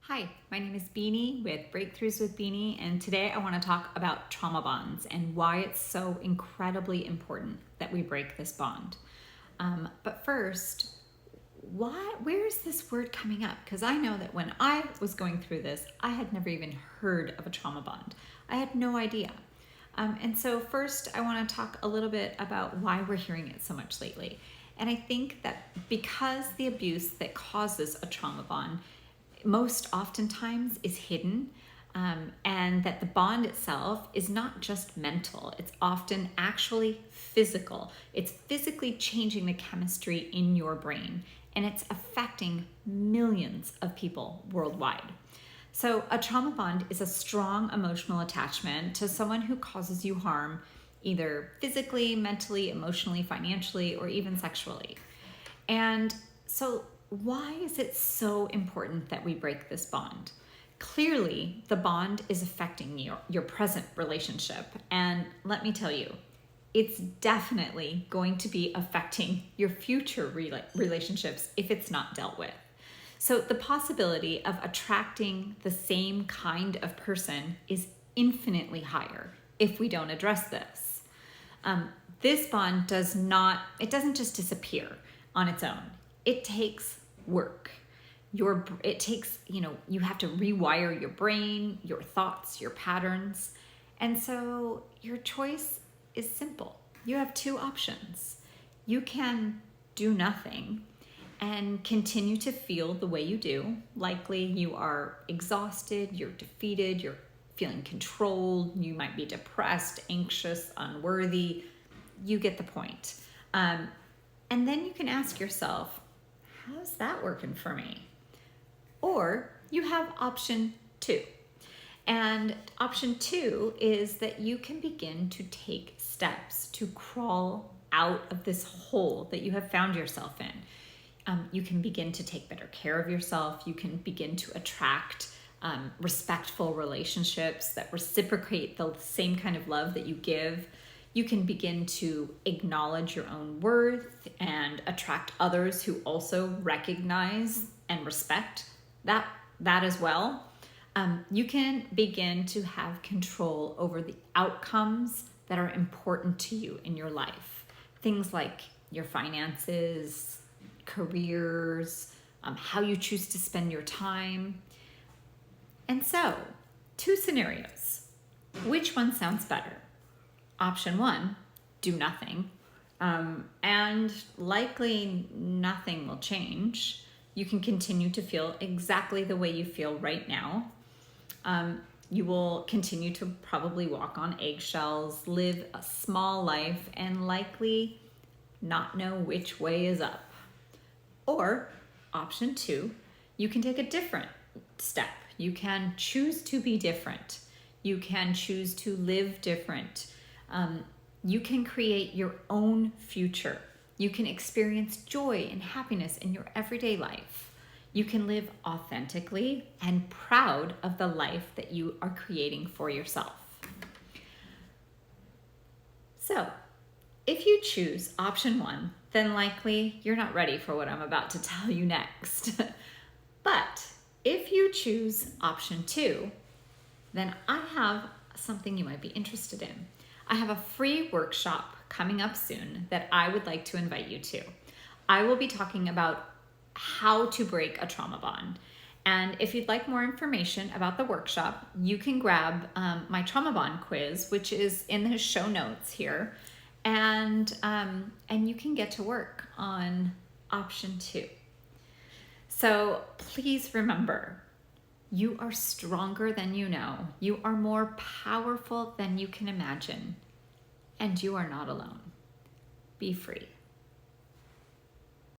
Hi, my name is Beany with Breakthroughs with Beany, and today I want to talk about trauma bonds and why it's so incredibly important that we break this bond. But first, where is this word coming up? Because I know that when I was going through this, I had never even heard of a trauma bond. I had no idea. And so first, I want to talk a little bit about why we're hearing it so much lately. And I think that because the abuse that causes a trauma bond most oftentimes is hidden, and that the bond itself is not just mental, it's often actually physical. It's physically changing the chemistry in your brain, and it's affecting millions of people worldwide. So a trauma bond is a strong emotional attachment to someone who causes you harm, either physically, mentally, emotionally, financially, or even sexually. And so why is it so important that we break this bond? Clearly, the bond is affecting your present relationship. And let me tell you, it's definitely going to be affecting your future relationships if it's not dealt with. So the possibility of attracting the same kind of person is infinitely higher if we don't address this. This bond doesn't just disappear on its own. It takes work. You have to rewire your brain, your thoughts, your patterns. And so your choice is simple. You have two options. You can do nothing and continue to feel the way you do. Likely you are exhausted, you're defeated, you're feeling controlled, you might be depressed, anxious, unworthy. You get the point. And then you can ask yourself, how's that working for me? Or you have option 2. And option 2 is that you can begin to take steps to crawl out of this hole that you have found yourself in. You can begin to take better care of yourself. You can begin to attract respectful relationships that reciprocate the same kind of love that you give. You can begin to acknowledge your own worth and attract others who also recognize and respect that as well. You can begin to have control over the outcomes that are important to you in your life. Things like your finances, careers, how you choose to spend your time. And so, 2 scenarios. Which one sounds better? Option 1, do nothing, and likely nothing will change. You can continue to feel exactly the way you feel right now. You will continue to probably walk on eggshells, live a small life, and likely not know which way is up. Or option 2, you can take a different step. You can choose to be different. You can choose to live different. You can create your own future. You can experience joy and happiness in your everyday life. You can live authentically and proud of the life that you are creating for yourself. So, if you choose option 1, then likely you're not ready for what I'm about to tell you next. But if you choose option 2, then I have something you might be interested in. I have a free workshop coming up soon that I would like to invite you to. I will be talking about how to break a trauma bond. And if you'd like more information about the workshop, you can grab my trauma bond quiz, which is in the show notes here. And you can get to work on option 2. So please remember, you are stronger than you know. You are more powerful than you can imagine. And you are not alone. Be free.